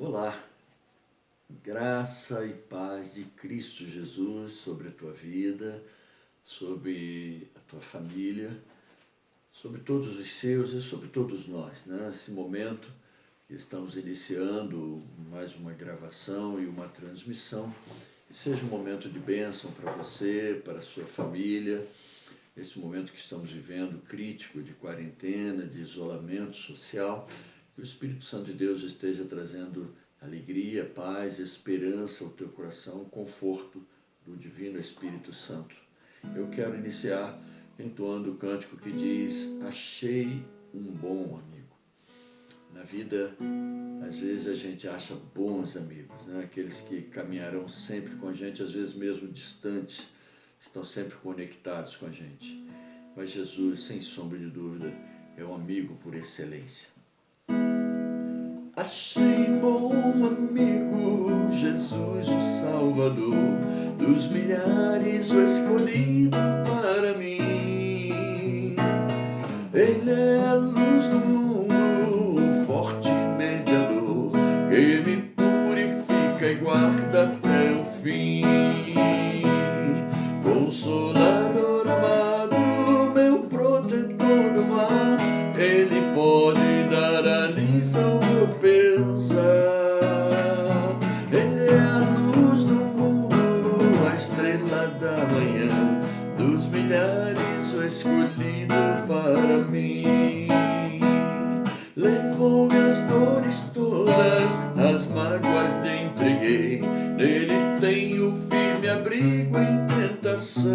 Olá, graça e paz de Cristo Jesus sobre a tua vida, sobre a tua família, sobre todos os seus e sobre todos nós, né? Nesse momento que estamos iniciando mais uma gravação e uma transmissão, que seja um momento de bênção para você, para a sua família, esse momento que estamos vivendo crítico de quarentena, de isolamento social. Que o Espírito Santo de Deus esteja trazendo alegria, paz, esperança ao teu coração, conforto do Divino Espírito Santo. Eu quero iniciar entoando o cântico que diz: achei um bom amigo. Na vida, às vezes a gente acha bons amigos, né? Aqueles que caminharão sempre com a gente, às vezes mesmo distantes, estão sempre conectados com a gente. Mas Jesus, sem sombra de dúvida, é um amigo por excelência. Achei um bom amigo, Jesus o Salvador, dos milhares o escolhido para mim. Ele é a luz do mundo, o forte mediador, que me purifica e guarda até o fim. Consolador amado, meu protetor do mal, Ele pode dar alívio ao meu pesar. Ele é a luz do mundo, a estrela da manhã, dos milhares o escolhido para mim. Levou-me as dores todas, as mágoas lhe entreguei, nele tenho firme abrigo em tentação.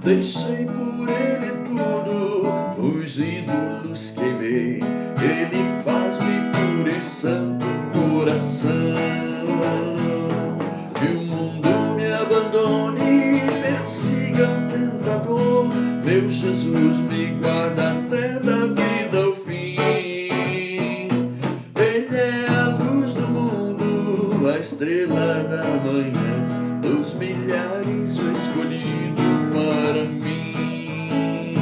Deixei por ele tudo, os ídolos queimei, ele faz-me puro e santo coração. Que o mundo me abandone, persiga o tentador, meu Jesus me guarda até da vida ao fim. Ele é a luz do mundo, a estrela da manhã, dos milhares o escolhido para mim.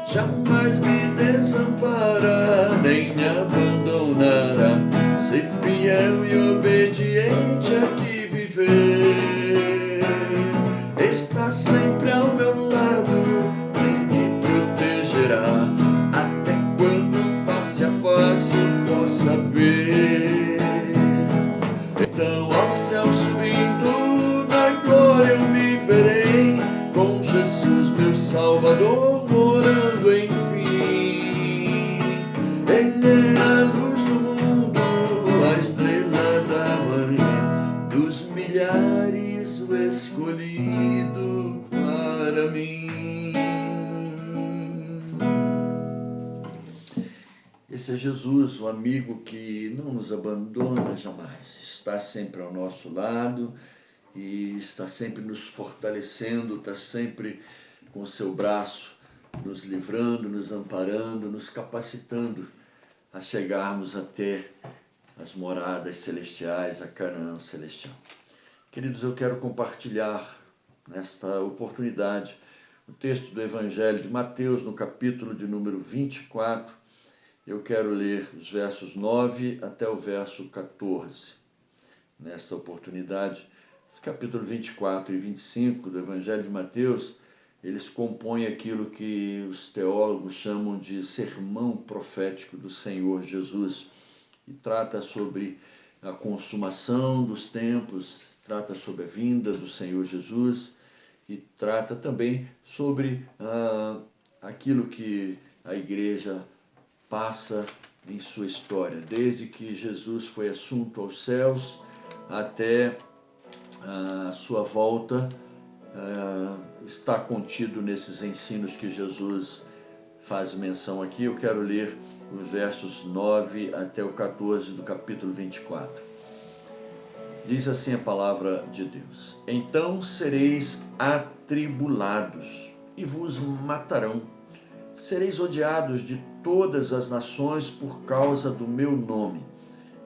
Jamais me desampara, nem me abandonará, ser fiel e obediente aqui viver. Está sempre ao meu lado e me protegerá, até quando face a face possa ver. Então ao céu subindo, na glória eu me verei, com Jesus meu Salvador morando enfim. Ele é a luz do mundo, a estrela da manhã, dos milhares o escolhido para mim. Esse é Jesus, o amigo que não nos abandona jamais, está sempre ao nosso lado e está sempre nos fortalecendo, está sempre com o seu braço nos livrando, nos amparando, nos capacitando a chegarmos até as moradas celestiais, a Canaã celestial. Queridos, eu quero compartilhar nesta oportunidade o texto do Evangelho de Mateus, no capítulo de número 24. Eu quero ler os versos 9 até o verso 14. Nesta oportunidade, os capítulos 24 e 25 do Evangelho de Mateus, eles compõem aquilo que os teólogos chamam de sermão profético do Senhor Jesus, e trata sobre a consumação dos tempos, trata sobre a vinda do Senhor Jesus, e trata também sobre aquilo que a igreja passa em sua história, desde que Jesus foi assunto aos céus até a sua volta, está contido nesses ensinos que Jesus faz menção aqui. Eu quero ler os versos 9 até o 14 do capítulo 24. Diz assim a palavra de Deus: então sereis atribulados e vos matarão, sereis odiados de todas as nações por causa do meu nome.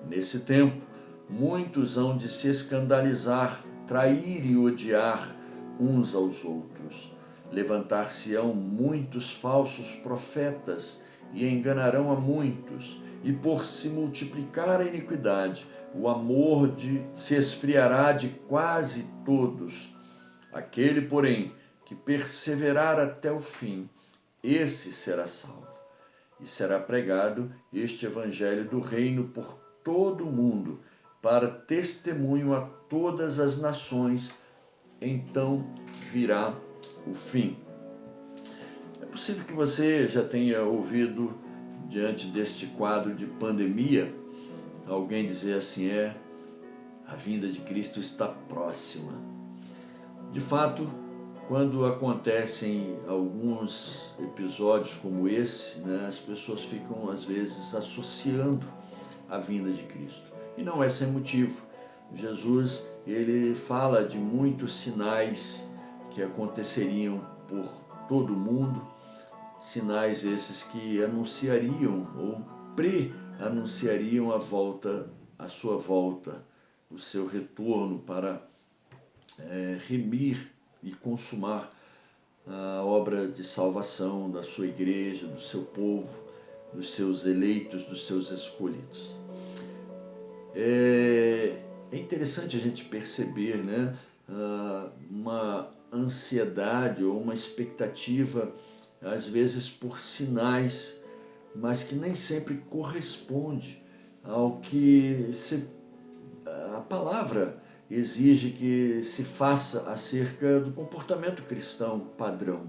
Nesse tempo, muitos hão de se escandalizar, trair e odiar uns aos outros. Levantar-se-ão muitos falsos profetas e enganarão a muitos. e por se multiplicar a iniquidade, o amor se esfriará de quase todos. Aquele, porém, que perseverar até o fim, esse será salvo. E será pregado este evangelho do reino por todo o mundo, para testemunho a todas as nações, então virá o fim. É possível que você já tenha ouvido, diante deste quadro de pandemia, alguém dizer assim, a vinda de Cristo está próxima. De fato, quando acontecem alguns episódios como esse, né, as pessoas ficam às vezes associando a vinda de Cristo. E não é sem motivo. Jesus, ele fala de muitos sinais que aconteceriam por todo o mundo, sinais esses que anunciariam ou pre-anunciariam a sua volta, o seu retorno para remir e consumar a obra de salvação da sua igreja, do seu povo, dos seus eleitos, dos seus escolhidos. É interessante a gente perceber, né, uma ansiedade ou uma expectativa, às vezes por sinais, mas que nem sempre corresponde ao que a palavra exige que se faça acerca do comportamento cristão padrão,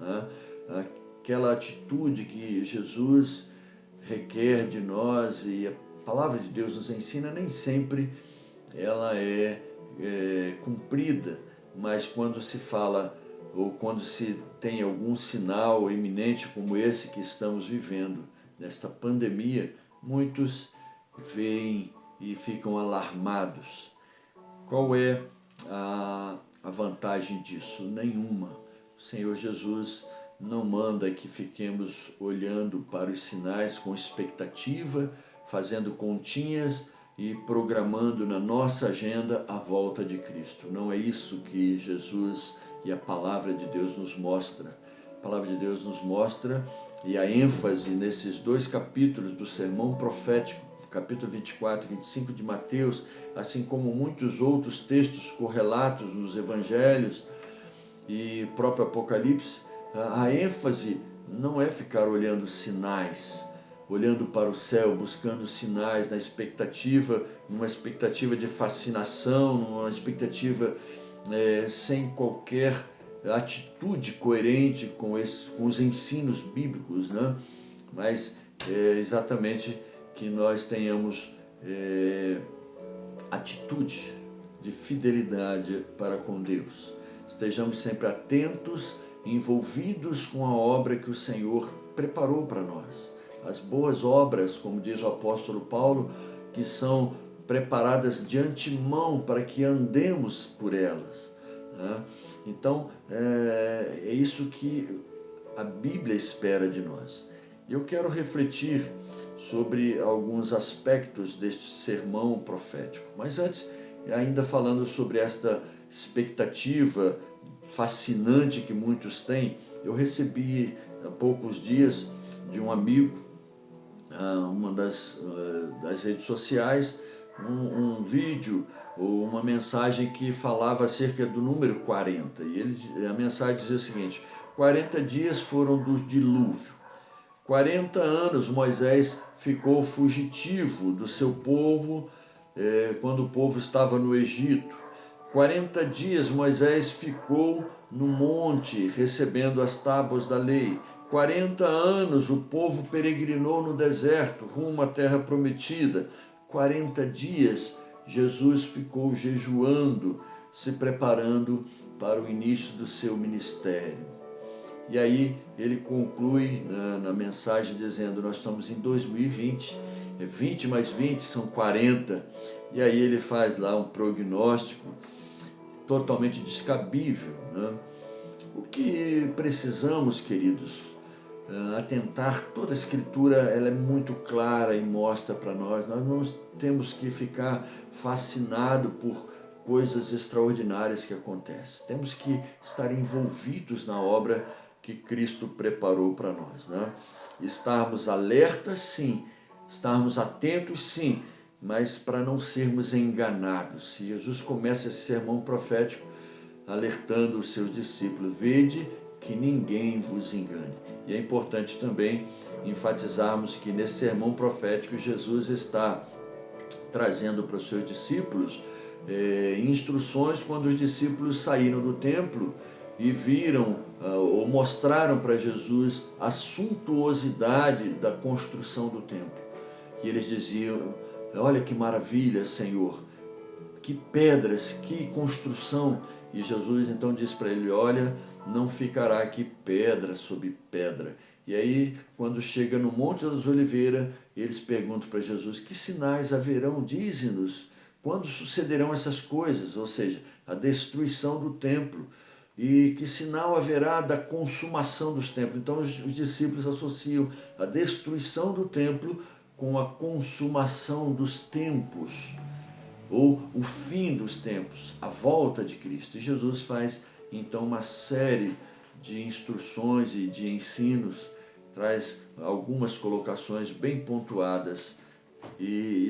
né? Aquela atitude que Jesus requer de nós e a palavra de Deus nos ensina, nem sempre ela é cumprida, mas quando se fala ou quando se tem algum sinal eminente como esse que estamos vivendo, nesta pandemia, muitos veem e ficam alarmados. Qual é a vantagem disso? Nenhuma. O Senhor Jesus não manda que fiquemos olhando para os sinais com expectativa, fazendo continhas e programando na nossa agenda a volta de Cristo. Não é isso que Jesus e a palavra de Deus nos mostra. A palavra de Deus nos mostra, e a ênfase nesses 2 capítulos do sermão profético, capítulo 24 e 25 de Mateus, assim como muitos outros textos correlatos nos evangelhos e próprio Apocalipse, a ênfase não é ficar olhando sinais, olhando para o céu, buscando sinais na expectativa, numa expectativa de fascinação, numa expectativa sem qualquer atitude coerente com os ensinos bíblicos, né? Mas exatamente que nós tenhamos atitude de fidelidade para com Deus. Estejamos sempre atentos, envolvidos com a obra que o Senhor preparou para nós. As boas obras, como diz o apóstolo Paulo, que são preparadas de antemão para que andemos por elas, né? Então, é isso que a Bíblia espera de nós. Eu quero refletir sobre alguns aspectos deste sermão profético. Mas antes, ainda falando sobre esta expectativa fascinante que muitos têm, eu recebi há poucos dias de um amigo, uma das redes sociais, um vídeo ou uma mensagem que falava acerca do número 40. E a mensagem dizia o seguinte: 40 dias foram do dilúvio. 40 anos Moisés ficou fugitivo do seu povo quando o povo estava no Egito. 40 dias Moisés ficou no monte recebendo as tábuas da lei. 40 anos o povo peregrinou no deserto rumo à terra prometida. 40 dias Jesus ficou jejuando, se preparando para o início do seu ministério. E aí ele conclui na mensagem dizendo: nós estamos em 2020, 20 mais 20 são 40. E aí ele faz lá um prognóstico totalmente descabível, né? O que precisamos, queridos, atentar, toda a Escritura ela é muito clara e mostra para nós não temos que ficar fascinados por coisas extraordinárias que acontecem. Temos que estar envolvidos na obra que Cristo preparou para nós, né? Estarmos alertas, sim, estarmos atentos sim, mas para não sermos enganados. Se Jesus começa esse sermão profético alertando os seus discípulos: vede que ninguém vos engane. E é importante também enfatizarmos que nesse sermão profético Jesus está trazendo para os seus discípulos instruções quando os discípulos saíram do templo e viram ou mostraram para Jesus a suntuosidade da construção do templo. E eles diziam: olha que maravilha, Senhor, que pedras, que construção. E Jesus então diz para ele: olha, não ficará aqui pedra sobre pedra. E aí, quando chega no Monte das Oliveiras, eles perguntam para Jesus: que sinais haverão? Dize-nos, quando sucederão essas coisas? Ou seja, a destruição do templo. E que sinal haverá da consumação dos templos? Então os discípulos associam a destruição do templo com a consumação dos tempos, ou o fim dos tempos, a volta de Cristo. E Jesus faz então uma série de instruções e de ensinos, traz algumas colocações bem pontuadas, e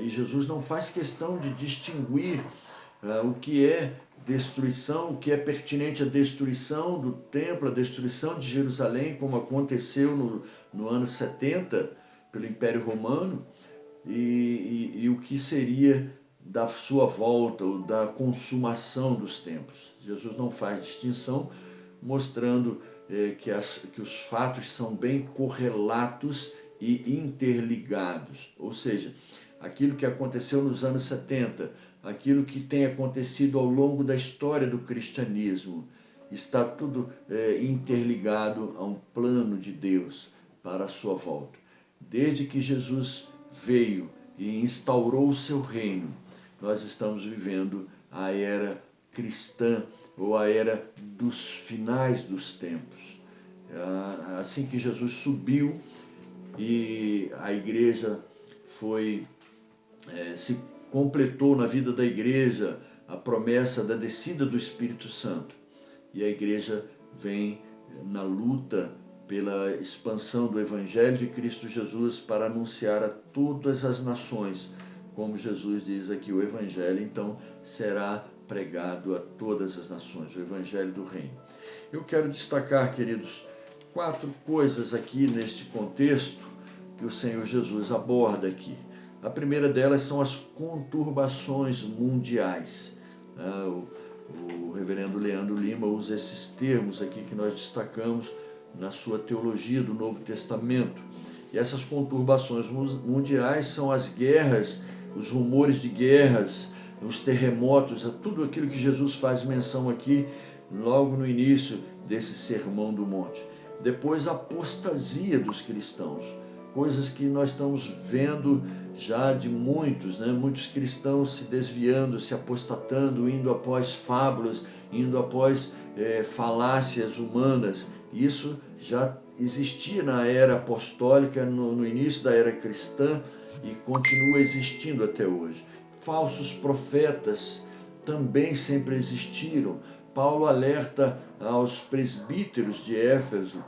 Jesus não faz questão de distinguir o que é destruição, o que é pertinente à destruição do templo, a destruição de Jerusalém, como aconteceu no ano 70 pelo Império Romano, e o que seria da sua volta, ou da consumação dos templos. Jesus não faz distinção, mostrando que os fatos são bem correlatos e interligados. Ou seja, aquilo que aconteceu nos anos 70, aquilo que tem acontecido ao longo da história do cristianismo, está tudo interligado a um plano de Deus para a sua volta. Desde que Jesus veio e instaurou o seu reino, nós estamos vivendo a era cristã, ou a era dos finais dos tempos. Assim que Jesus subiu e a igreja se completou na vida da igreja a promessa da descida do Espírito Santo. E a igreja vem na luta pela expansão do Evangelho de Cristo Jesus para anunciar a todas as nações. Como Jesus diz aqui, o Evangelho então será pregado a todas as nações, o Evangelho do Reino. Eu quero destacar, queridos, 4 coisas aqui neste contexto que o Senhor Jesus aborda aqui. A primeira delas são as conturbações mundiais. O reverendo Leandro Lima usa esses termos aqui que nós destacamos na sua teologia do Novo Testamento. E essas conturbações mundiais são as guerras, os rumores de guerras, os terremotos, tudo aquilo que Jesus faz menção aqui logo no início desse Sermão do Monte. Depois, a apostasia dos cristãos, coisas que nós estamos vendo já de muitos, muitos cristãos se desviando, se apostatando, indo após fábulas, indo após falácias humanas. Isso já existia na era apostólica, no início da era cristã, e continua existindo até hoje. Falsos profetas também sempre existiram. Paulo alerta aos presbíteros de Éfeso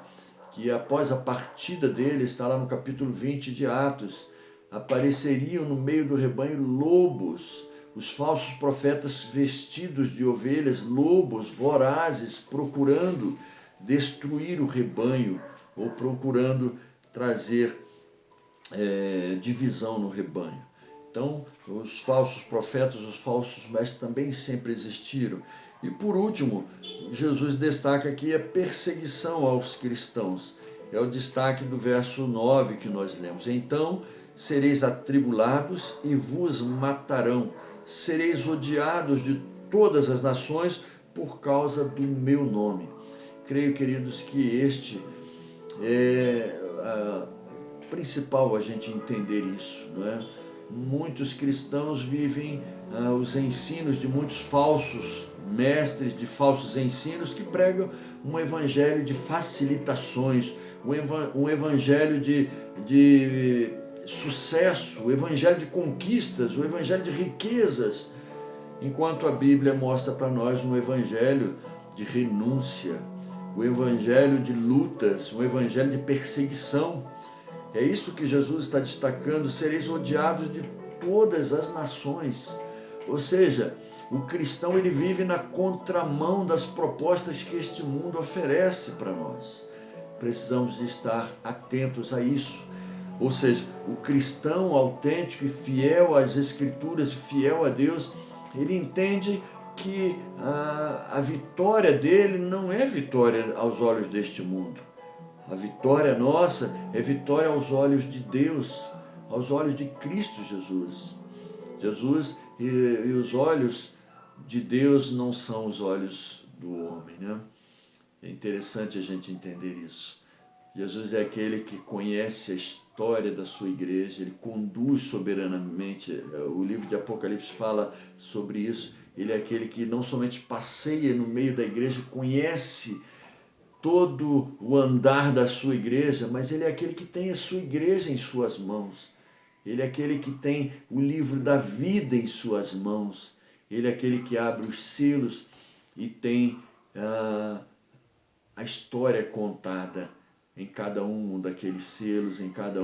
que após a partida dele, está lá no capítulo 20 de Atos, apareceriam no meio do rebanho lobos, os falsos profetas vestidos de ovelhas, lobos vorazes, procurando destruir o rebanho ou procurando trazer divisão no rebanho. Então, os falsos profetas, os falsos mestres também sempre existiram. E por último, Jesus destaca aqui a perseguição aos cristãos. É o destaque do verso 9 que nós lemos. Então, sereis atribulados e vos matarão. Sereis odiados de todas as nações por causa do meu nome. Creio, queridos, que este é principal a gente entender isso, não é? Muitos cristãos vivem os ensinos de muitos falsos mestres, de falsos ensinos que pregam um evangelho de facilitações, um evangelho de sucesso, o evangelho de conquistas, o evangelho de riquezas, enquanto a Bíblia mostra para nós um evangelho de renúncia, o evangelho de lutas, um evangelho de perseguição. É isso que Jesus está destacando: sereis odiados de todas as nações. Ou seja, o cristão ele vive na contramão das propostas que este mundo oferece para nós. Precisamos estar atentos a isso. Ou seja, o cristão autêntico e fiel às Escrituras, fiel a Deus, ele entende que a vitória dele não é vitória aos olhos deste mundo. A vitória nossa é vitória aos olhos de Deus, aos olhos de Cristo Jesus. Jesus e os olhos de Deus não são os olhos do homem, né? É interessante a gente entender isso. Jesus é aquele que conhece a história da sua igreja, ele conduz soberanamente. O livro de Apocalipse fala sobre isso. Ele é aquele que não somente passeia no meio da igreja, conhece todo o andar da sua igreja, mas ele é aquele que tem a sua igreja em suas mãos. Ele é aquele que tem o livro da vida em suas mãos. Ele é aquele que abre os selos e tem a história contada em cada um daqueles selos, em cada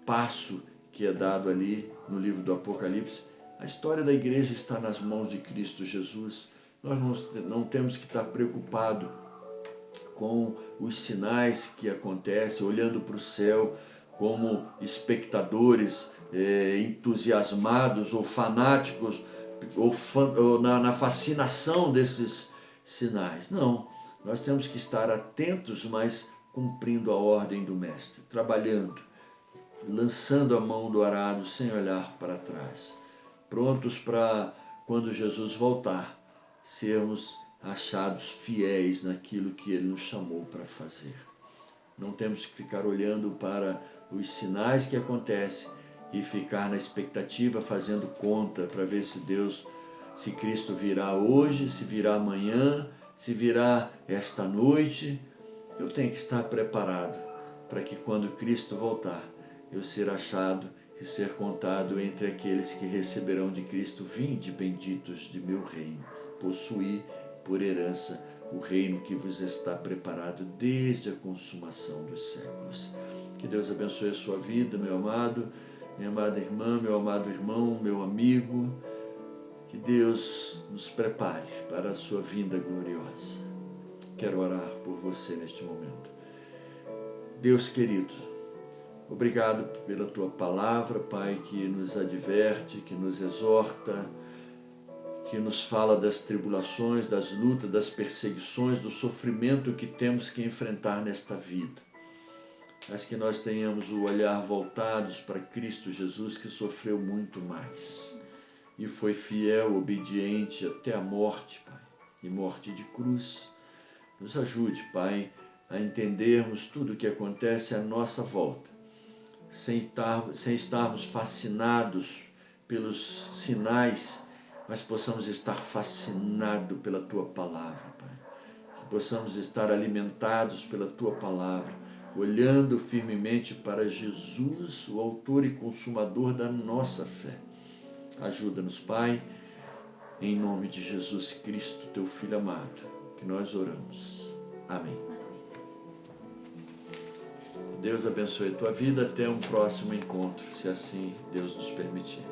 passo que é dado ali no livro do Apocalipse. A história da igreja está nas mãos de Cristo Jesus. Nós não temos que estar preocupados com os sinais que acontecem, olhando para o céu como espectadores entusiasmados ou fanáticos ou na fascinação desses sinais. Não, nós temos que estar atentos, mas cumprindo a ordem do Mestre, trabalhando, lançando a mão do arado sem olhar para trás, prontos para, quando Jesus voltar, sermos achados fiéis naquilo que Ele nos chamou para fazer. Não temos que ficar olhando para os sinais que acontecem e ficar na expectativa, fazendo conta para ver se Cristo virá hoje, se virá amanhã, se virá esta noite. Eu tenho que estar preparado para que quando Cristo voltar, eu ser achado e ser contado entre aqueles que receberão de Cristo: vinde benditos de meu reino, possuí por herança o reino que vos está preparado desde a consumação dos séculos. Que Deus abençoe a sua vida, meu amado, minha amada irmã, meu amado irmão, meu amigo. Que Deus nos prepare para a sua vinda gloriosa. Quero orar por você neste momento. Deus querido, obrigado pela tua palavra, Pai, que nos adverte, que nos exorta, que nos fala das tribulações, das lutas, das perseguições, do sofrimento que temos que enfrentar nesta vida. Mas que nós tenhamos o olhar voltados para Cristo Jesus, que sofreu muito mais e foi fiel, obediente até a morte, Pai, e morte de cruz. Nos ajude, Pai, a entendermos tudo o que acontece à nossa volta, sem estarmos fascinados pelos sinais, mas possamos estar fascinados pela Tua Palavra, Pai. Que possamos estar alimentados pela Tua Palavra, olhando firmemente para Jesus, o autor e consumador da nossa fé. Ajuda-nos, Pai, em nome de Jesus Cristo, Teu Filho amado, que nós oramos. Amém. Deus abençoe a tua vida. Até um próximo encontro, se assim Deus nos permitir.